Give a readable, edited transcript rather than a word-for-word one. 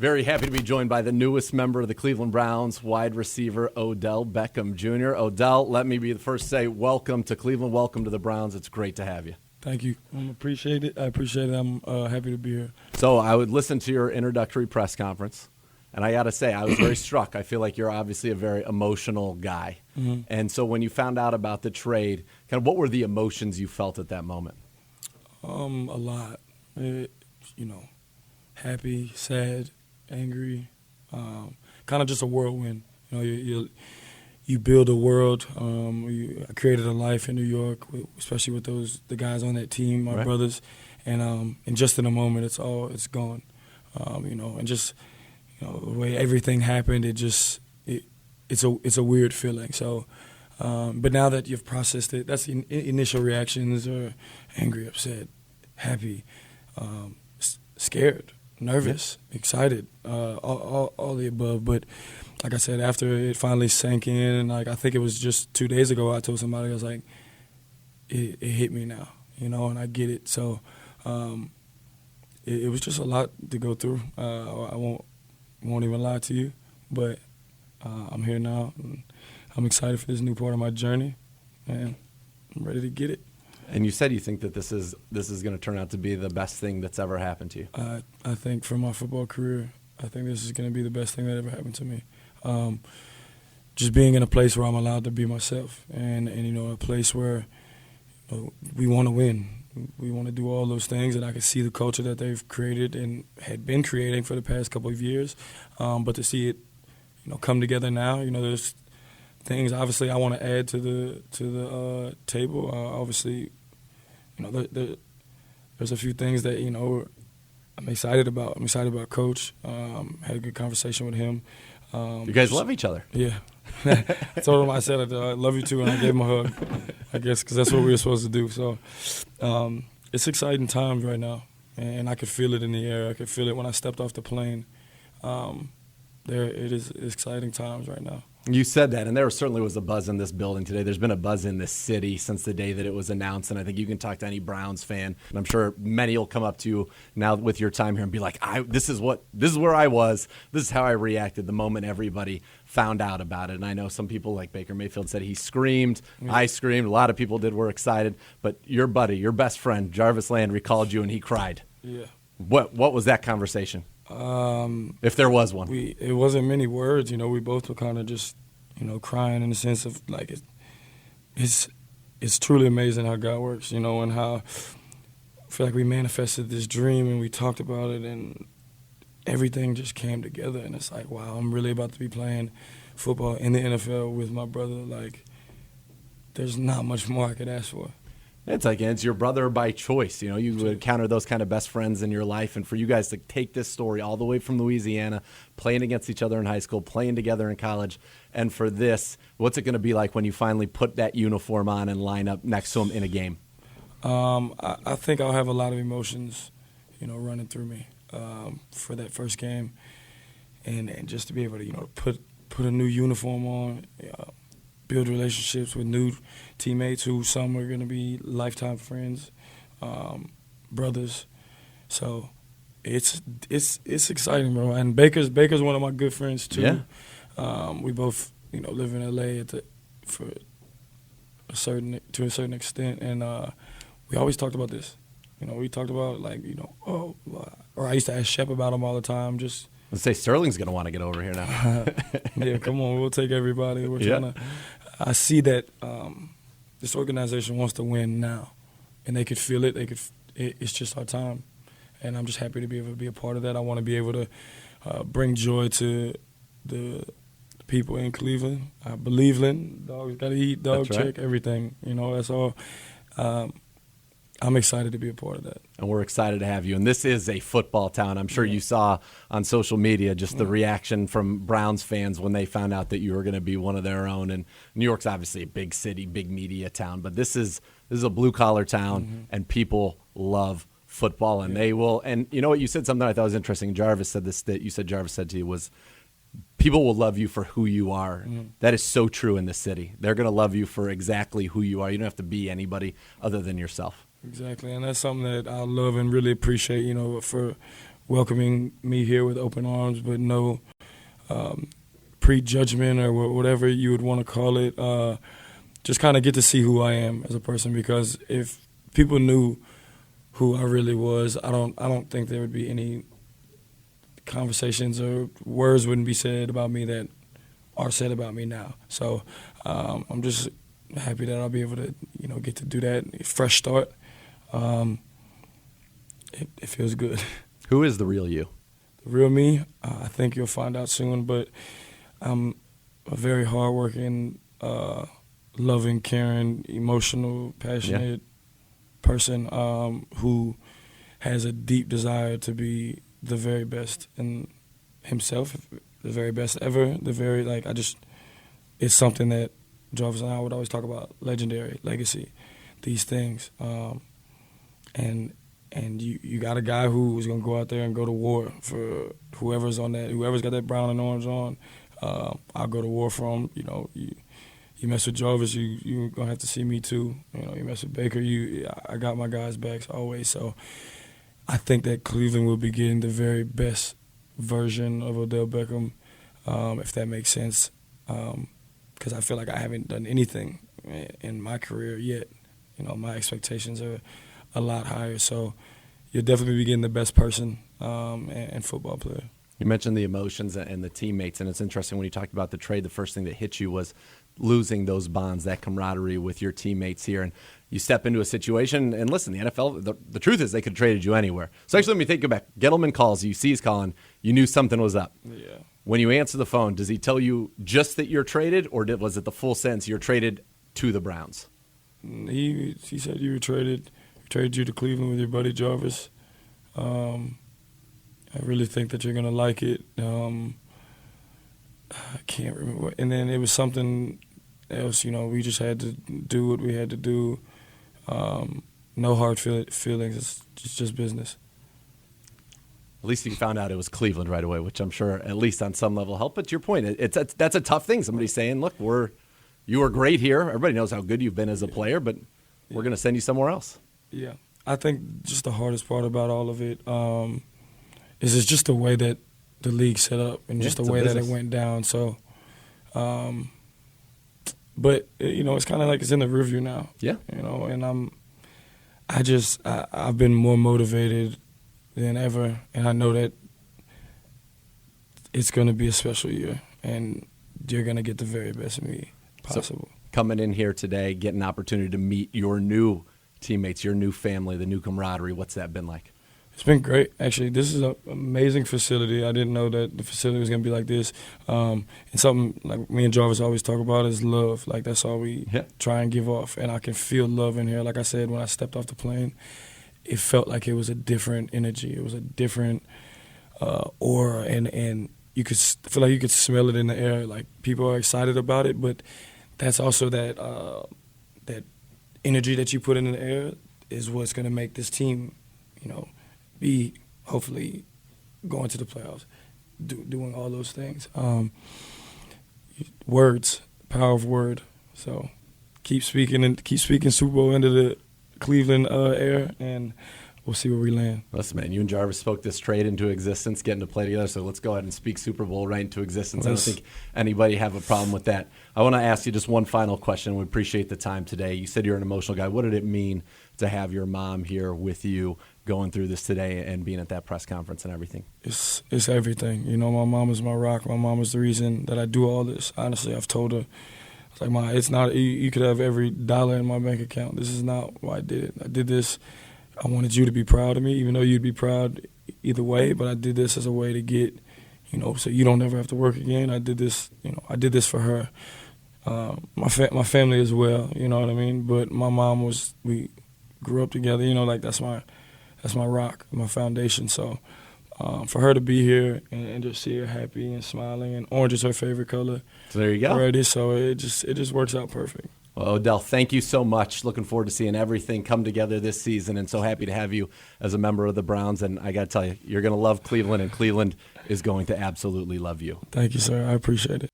Very happy to be joined by the newest member of the Cleveland Browns, wide receiver Odell Beckham Jr. Odell, let me be the first to say welcome to Cleveland, welcome to the Browns. It's great to have you. Thank you. I appreciate it. I'm happy to be here. So I would listen to your introductory press conference, and I got to say I was very struck. I feel like you're obviously a very emotional guy. Mm-hmm. And so when you found out about the trade, kind of what were the emotions you felt at that moment? A lot. Happy, sad, angry, kind of just a whirlwind. You build a world. I created a life in New York, especially with the guys on that team, my brothers, and just in a moment, it's gone. And just the way everything happened, it's a weird feeling. So, but now that you've processed it, that's the initial reactions: are angry, upset, happy, scared, nervous, excited, all the above. But like I said, after it finally sank in, like I think it was just 2 days ago, I told somebody, I was like, it hit me now, and I get it. So it was just a lot to go through. I won't even lie to you, but I'm here now, and I'm excited for this new part of my journey, and I'm ready to get it. And you said you think that this is going to turn out to be the best thing that's ever happened to you. I think for my football career, I think this is going to be the best thing that ever happened to me. Just being in a place where I'm allowed to be myself, and a place where we want to win. We want to do all those things, and I can see the culture that they've created and had been creating for the past couple of years. But to see it, come together now, there's things obviously I want to add to the table. Obviously, there's a few things that I'm excited about. I'm excited about Coach. Had a good conversation with him. You guys love each other. Yeah. I told him, I said, I love you too, and I gave him a hug, I guess, because that's what we were supposed to do. So it's exciting times right now, and I could feel it in the air. I could feel it when I stepped off the plane. It is exciting times right now. You said that, and there certainly was a buzz in this building today. There's been a buzz in this city since the day that it was announced, and I think you can talk to any Browns fan, and I'm sure many will come up to you now with your time here and be like, this is where I was. This is how I reacted the moment everybody found out about it. And I know some people like Baker Mayfield said he screamed. Yeah. I screamed. A lot of people did, were excited. But your buddy, your best friend, Jarvis Landry, called you and he cried. Yeah. What was that conversation? If there was one. It wasn't many words. We both were kind of just, crying in the sense of like it's truly amazing how God works, and how I feel like we manifested this dream and we talked about it and everything just came together, and it's like, wow, I'm really about to be playing football in the NFL with my brother. Like, there's not much more I could ask for. It's your brother by choice. You encounter those kind of best friends in your life, and for you guys to take this story all the way from Louisiana, playing against each other in high school, playing together in college, and for this, what's it going to be like when you finally put that uniform on and line up next to him in a game? I think I'll have a lot of emotions, running through me for that first game, and just to be able to, put a new uniform on. Build relationships with new teammates who some are going to be lifetime friends, brothers. So it's exciting, bro. And Baker's one of my good friends too. Yeah. We both live in LA to a certain extent, and we always talked about this. We talked about or I used to ask Shep about him all the time. Just let's say Sterling's going to want to get over here now. Yeah, come on, we'll take everybody. We're trying to. I see that this organization wants to win now, and they could feel it. It's just our time, and I'm just happy to be able to be a part of that. I want to be able to bring joy to the people in Cleveland. I believe in dogs got to eat, dog That's check, right. everything. That's all. I'm excited to be a part of that. And we're excited to have you. And this is a football town. I'm sure you saw on social media just the reaction from Browns fans when they found out that you were going to be one of their own. And New York's obviously a big city, big media town, but this is a blue-collar town, and people love football, and they will. And you know what? You said something I thought was interesting. Jarvis said this, that you said Jarvis said to you was, people will love you for who you are. That is so true in this city. They're going to love you for exactly who you are. You don't have to be anybody other than yourself. Exactly, and that's something that I love and really appreciate, for welcoming me here with open arms, but no prejudgment or whatever you would want to call it. Just kind of get to see who I am as a person, because if people knew who I really was, I don't think there would be any conversations or words wouldn't be said about me that are said about me now. So I'm just happy that I'll be able to, get to do that. Fresh start. It feels good. Who is the real you? The real me, I think you'll find out soon, but I'm a very hardworking, loving, caring, emotional, passionate person who has a deep desire to be the very best in himself, the very best ever, it's something that Jarvis and I would always talk about: legendary, legacy, these things. And you got a guy who is going to go out there and go to war for whoever's got that brown and orange on. I'll go to war for him. You mess with Jarvis, you're going to have to see me too. You mess with Baker, I got my guys' backs always. So I think that Cleveland will be getting the very best version of Odell Beckham, if that makes sense, because I feel like I haven't done anything in my career yet. My expectations are a lot higher. So you'll definitely be getting the best person and football player. You mentioned the emotions and the teammates, and it's interesting when you talked about the trade, the first thing that hit you was losing those bonds, that camaraderie with your teammates here. And you step into a situation, and listen, the NFL, the truth is they could have traded you anywhere. So actually, let me take you back. Gettleman calls you, see he's calling, you knew something was up. Yeah. When you answer the phone, does he tell you just that you're traded, or was it the full sentence, you're traded to the Browns? He said you were traded. Traded you to Cleveland with your buddy Jarvis. I really think that you're going to like it. I can't remember. And then it was something else, we just had to do what we had to do. No hard feelings. It's just business. At least you found out it was Cleveland right away, which I'm sure at least on some level helped. But to your point, that's a tough thing. Somebody's saying, look, you were great here. Everybody knows how good you've been as a player, but we're going to send you somewhere else. Yeah. I think just the hardest part about all of it is it's just the way that the league set up and just the way that it went down. So, but it's kind of like it's in the rearview now. Yeah. And I've been more motivated than ever, and I know that it's going to be a special year, and you're going to get the very best of me possible. So, coming in here today, getting an opportunity to meet your new teammates, your new family, the new camaraderie, what's that been like? It's been great, actually. This is an amazing facility. I didn't know that the facility was going to be like this. And something like me and Jarvis always talk about is love. Like, that's all we try and give off. And I can feel love in here. Like I said, when I stepped off the plane, it felt like it was a different energy. It was a different aura. And you could feel like you could smell it in the air. Like, people are excited about it, but that's also that energy that you put in the air is what's going to make this team, be hopefully going to the playoffs, doing all those things. Words, power of word. So keep speaking Super Bowl into the Cleveland air, and we'll see where we land. Listen, man, you and Jarvis spoke this trade into existence, getting to play together, so let's go ahead and speak Super Bowl right into existence. I don't think anybody have a problem with that. I want to ask you just one final question. We appreciate the time today. You said you're an emotional guy. What did it mean to have your mom here with you going through this today and being at that press conference and everything? It's everything. My mom is my rock. My mom is the reason that I do all this. Honestly, I've told her, it's like, Ma, it's not, you could have every dollar in my bank account. This is not why I did it. I did this. I wanted you to be proud of me, even though you'd be proud either way, but I did this as a way to get, so you don't ever have to work again. I did this, I did this for her. My family as well, you know what I mean? But my mom we grew up together, that's my rock, my foundation. So for her to be here and just see her happy and smiling, and orange is her favorite color. So there you go. Already, so it just works out perfect. Well, Odell, thank you so much. Looking forward to seeing everything come together this season, and so happy to have you as a member of the Browns. And I got to tell you, you're going to love Cleveland, and Cleveland is going to absolutely love you. Thank you, sir. I appreciate it.